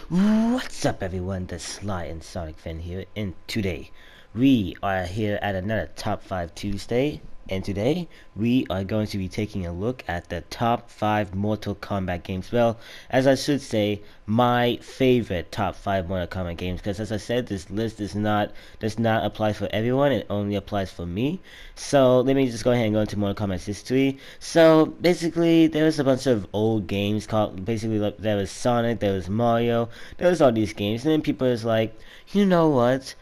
What's up everyone, the Sly and Sonic fan here, and today we are here at another Top 5 Tuesday, and today we are going to be taking a look at the top 5 Mortal Kombat games. Well, as I should say, my favorite top 5 Mortal Kombat games, because as I said, this list does not apply for everyone, it only applies for me. So let me just go ahead and go into Mortal Kombat's history. So basically, there was a bunch of old games called, basically, like, there was Sonic, there was Mario, there was all these games, and then people was like, you know what?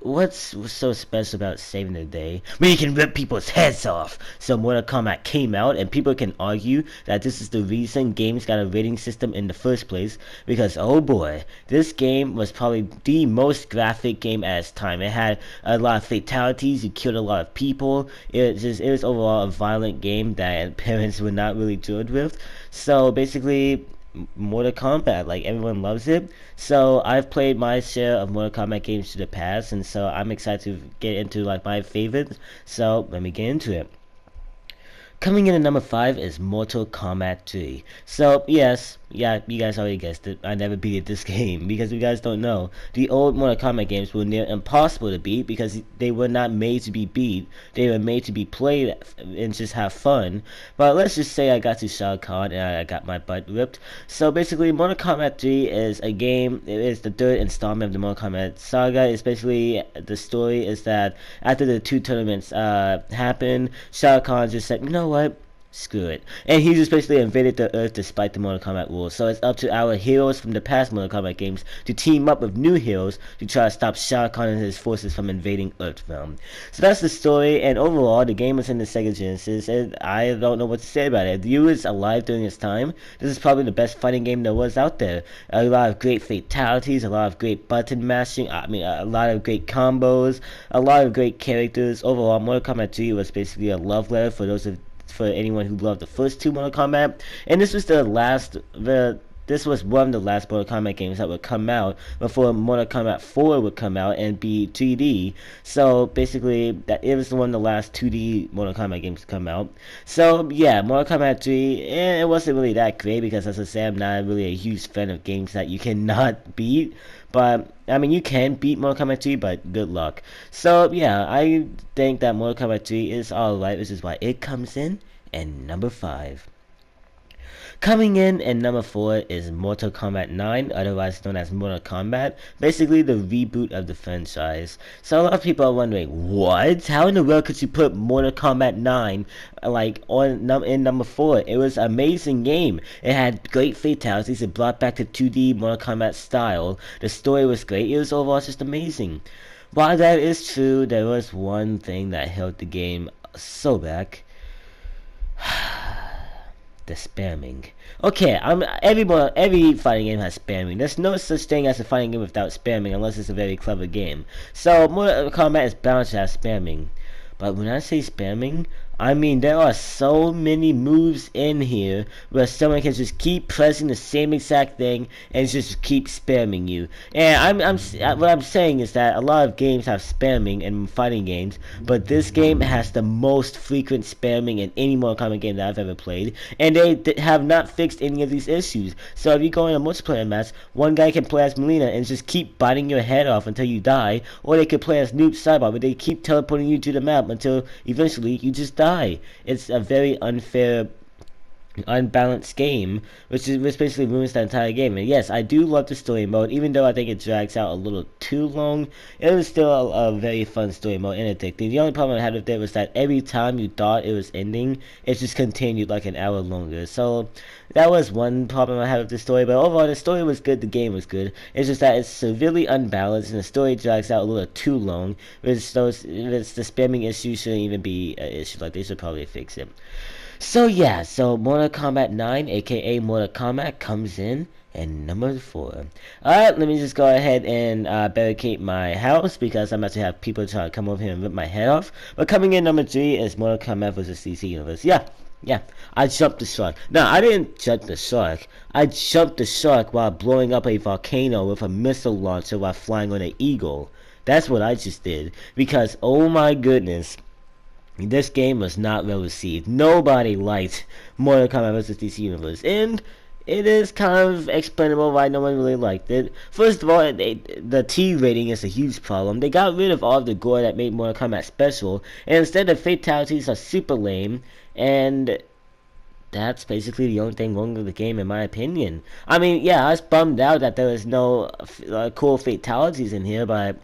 What's so special about saving the day? We can rip people's heads off! So Mortal Kombat came out, and people can argue that this is the reason games got a rating system in the first place, because oh boy, this game was probably the most graphic game at its time. It had a lot of fatalities, you killed a lot of people, it was overall a violent game that parents were not really thrilled with. So basically, Mortal Kombat, like, everyone loves it. So I've played my share of Mortal Kombat games to the past, and so I'm excited to get into like my favorites. So let me get into it. Coming in at number 5 is Mortal Kombat 3. So yes, yeah, you guys already guessed it, I never beat this game, because you guys don't know, the old Mortal Kombat games were near impossible to beat because they were not made to be beat, they were made to be played and just have fun. But let's just say I got to Shao Kahn and I got my butt ripped. So basically, Mortal Kombat 3 is a game, it is the third installment of the Mortal Kombat saga. It's basically, the story is that after the 2 tournaments happened, Shao Kahn just said, you know what? Screw it. And he just basically invaded the Earth despite the Mortal Kombat rules. So it's up to our heroes from the past Mortal Kombat games to team up with new heroes to try to stop Shao Kahn and his forces from invading Earthrealm. So that's the story, and overall, the game was in the Sega Genesis, and I don't know what to say about it. The was alive during its time. This is probably the best fighting game there was out there. A lot of great fatalities, a lot of great button mashing, a lot of great combos, a lot of great characters. Overall, Mortal Kombat 3 was basically a love letter for anyone who loved the first 2 Mortal Kombat, and this was this was one of the last Mortal Kombat games that would come out before Mortal Kombat 4 would come out and be 3D. So basically, that it was one of the last 2D Mortal Kombat games to come out. So yeah, Mortal Kombat 3, it wasn't really that great because, as I said, I'm not really a huge fan of games that you cannot beat. But I mean, you can beat Mortal Kombat 3, but good luck. So yeah, I think that Mortal Kombat 3 is alright, which is why it comes in at number 5. Coming in at number 4 is Mortal Kombat 9, otherwise known as Mortal Kombat, basically the reboot of the franchise. So a lot of people are wondering, what? How in the world could you put Mortal Kombat 9 like in number 4? It was an amazing game. It had great fatalities, it brought back the 2D Mortal Kombat style, the story was great, it was overall just amazing. While that is true, there was one thing that held the game so back. The spamming. Okay, every fighting game has spamming. There's no such thing as a fighting game without spamming unless it's a very clever game. So Mortal Kombat is bound to have spamming. But when I say spamming, I mean there are so many moves in here where someone can just keep pressing the same exact thing and just keep spamming you. And what I'm saying is that a lot of games have spamming in fighting games, but this game has the most frequent spamming in any Mortal Kombat game that I've ever played, and they have not fixed any of these issues. So if you go in a multiplayer match, one guy can play as Melina and just keep biting your head off until you die, or they could play as Noob Saibot, but they keep teleporting you to the map until eventually you just die. It's a very unfair, unbalanced game, which basically ruins the entire game. And yes, I do love the story mode, even though I think it drags out a little too long. It was still a very fun story mode and addicting. The only problem I had with it was that every time you thought it was ending, it just continued like an hour longer. So that was one problem I had with the story, but overall the story was good, the game was good. It's just that it's severely unbalanced and the story drags out a little too long, which the spamming issue shouldn't even be an issue. Like, they should probably fix it. So yeah, so Mortal Kombat 9, aka Mortal Kombat, comes in at number 4. Alright, let me just go ahead and barricade my house because I'm about to have people try to come over here and rip my head off. But coming in number 3 is Mortal Kombat vs. DC Universe. Yeah, I jumped the shark. No, I didn't jump the shark. I jumped the shark while blowing up a volcano with a missile launcher while flying on an eagle. That's what I just did. Because, oh my goodness, this game was not well received. Nobody liked Mortal Kombat vs. DC Universe, and it is kind of explainable why no one really liked it. First of all, the T rating is a huge problem. They got rid of all of the gore that made Mortal Kombat special, and instead the fatalities are super lame, and that's basically the only thing wrong with the game, in my opinion. I mean, yeah, I was bummed out that there was no cool fatalities in here, but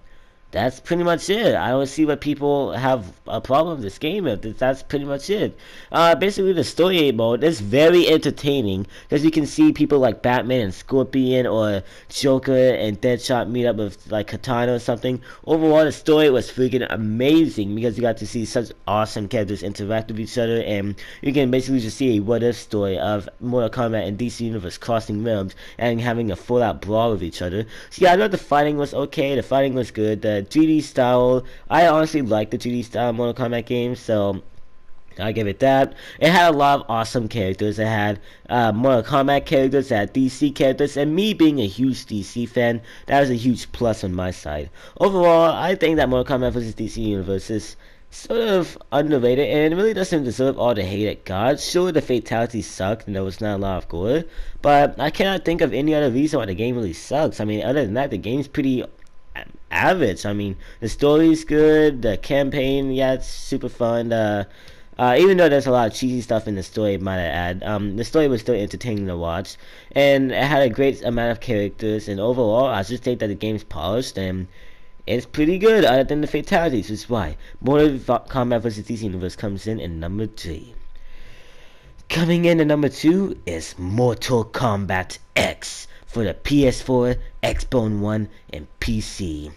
that's pretty much it. I don't see what people have a problem with this game with. That's pretty much it. Basically, the story mode is very entertaining because you can see people like Batman and Scorpion or Joker and Deadshot meet up with like Katana or something. Overall, the story was freaking amazing because you got to see such awesome characters interact with each other, and you can basically just see a what-if story of Mortal Kombat and DC Universe crossing realms and having a full-out brawl with each other. So yeah, I thought the fighting was okay. The fighting was good. The 3D style, I honestly like the 3D style Mortal Kombat games, so I give it that. It had a lot of awesome characters. It had Mortal Kombat characters, it had DC characters, and me being a huge DC fan, that was a huge plus on my side. Overall, I think that Mortal Kombat vs. DC Universe is sort of underrated and it really doesn't deserve all the hate it got. Sure, the fatalities sucked and there was not a lot of gore, but I cannot think of any other reason why the game really sucks. I mean, other than that, the game's pretty average. I mean, the story's good, the campaign, yeah, it's super fun. Even though there's a lot of cheesy stuff in the story, might I add, the story was still entertaining to watch, and it had a great amount of characters, and overall, I just think that the game's polished, and it's pretty good, other than the fatalities, which is why Mortal Kombat vs. DC Universe comes in number 3. Coming in at number 2 is Mortal Kombat X for the PS4, Xbox One, and PC.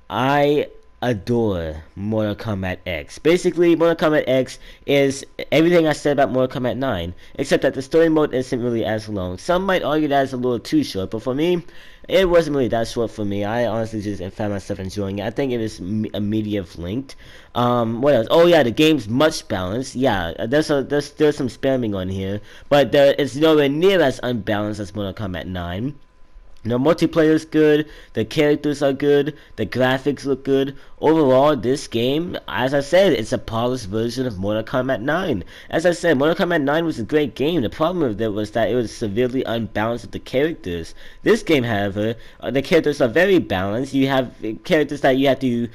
I adore Mortal Kombat X. Basically, Mortal Kombat X is everything I said about Mortal Kombat 9, except that the story mode isn't really as long. Some might argue that it's a little too short, but for me, it wasn't really that short for me. I honestly just found myself enjoying it. I think it is a medium length. What else? Oh yeah, the game's much balanced. Yeah, there's some spamming on here, but it's nowhere near as unbalanced as Mortal Kombat 9. The multiplayer is good, the characters are good, the graphics look good. Overall, this game, as I said, it's a polished version of Mortal Kombat 9. As I said, Mortal Kombat 9 was a great game. The problem with it was that it was severely unbalanced with the characters. This game, however, the characters are very balanced. You have characters that you have to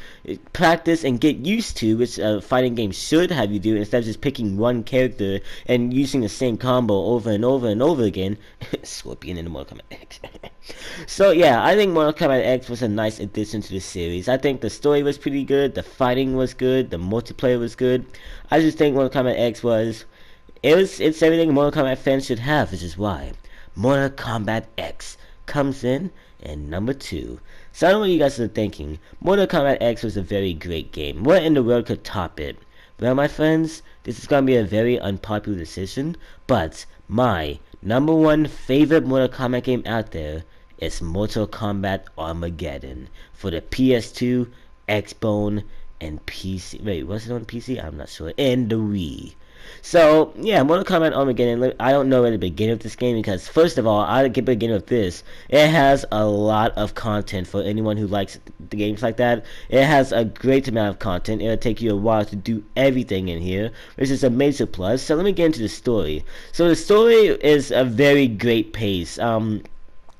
practice and get used to, which a fighting game should have you do, instead of just picking one character and using the same combo over and over and over again. Scorpion in the Mortal Kombat X. So yeah, I think Mortal Kombat X was a nice addition to the series. I think the story was pretty good, the fighting was good, the multiplayer was good. I just think Mortal Kombat X it's everything Mortal Kombat fans should have, which is why Mortal Kombat X comes in at number 2. So I don't know what you guys are thinking. Mortal Kombat X was a very great game. What in the world could top it? Well, my friends, this is going to be a very unpopular decision, but my number 1 favorite Mortal Kombat game out there is Mortal Kombat Armageddon for the PS2, Xbox, and PC. Wait, was it on PC? I'm not sure. And the Wii. So, yeah, Mortal Kombat Armageddon, I don't know where to begin with this game because, first of all, I can begin with this. It has a lot of content for anyone who likes the games like that. It has a great amount of content. It'll take you a while to do everything in here, which is a major plus. So let me get into the story. So the story is a very great pace.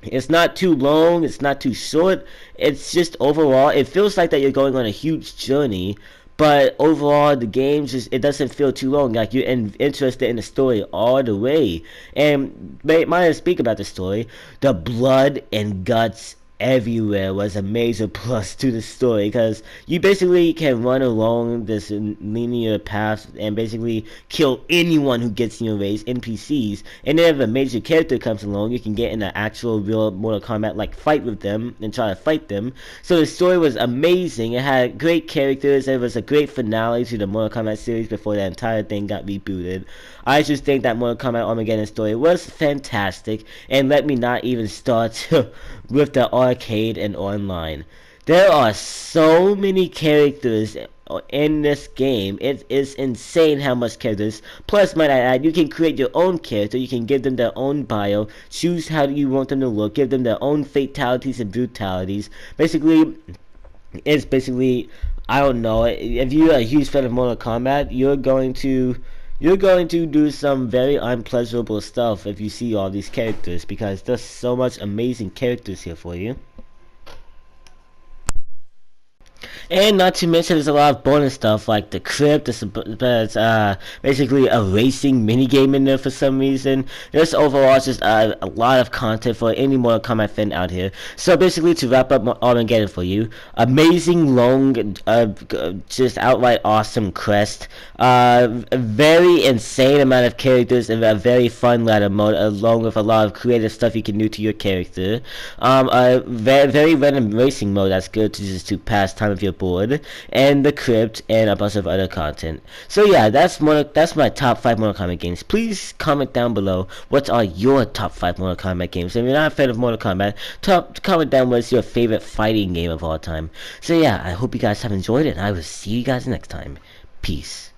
It's not too long, it's not too short. It's just overall, it feels like that you're going on a huge journey. But overall, the game it doesn't feel too long. Like you're interested in the story all the way. And might I speak about the story? The blood and guts everywhere was a major plus to the story, because you basically can run along this linear path and basically kill anyone who gets in your race, NPCs, and then if a major character comes along, you can get in an actual real Mortal Kombat like fight with them and try to fight them. So the story was amazing. It had great characters. It was a great finale to the Mortal Kombat series before the entire thing got rebooted. I just think that Mortal Kombat Armageddon story was fantastic, and let me not even start with the arcade and online. There are so many characters in this game. It is insane how much characters. Plus, might I add, you can create your own character. You can give them their own bio, choose how you want them to look, give them their own fatalities and brutalities. Basically, it's basically I don't know. If you're a huge fan of Mortal Kombat, you're going to do some very unpleasurable stuff if you see all these characters, because there's so much amazing characters here for you. And not to mention, there's a lot of bonus stuff like the crypt. There's basically a racing mini game in there for some reason. There's overall just a lot of content for any Mortal Kombat fan out here. So basically, to wrap up Armageddon for you, amazing long, just outright awesome quest. A very insane amount of characters and a very fun ladder mode, along with a lot of creative stuff you can do to your character. A very random racing mode that's good to pass time if you're board, and the crypt, and a bunch of other content. So yeah, that's my top 5 Mortal Kombat games. Please comment down below what are your top 5 Mortal Kombat games. If you're not a fan of Mortal Kombat, comment down what's your favorite fighting game of all time. So yeah, I hope you guys have enjoyed it, and I will see you guys next time. Peace.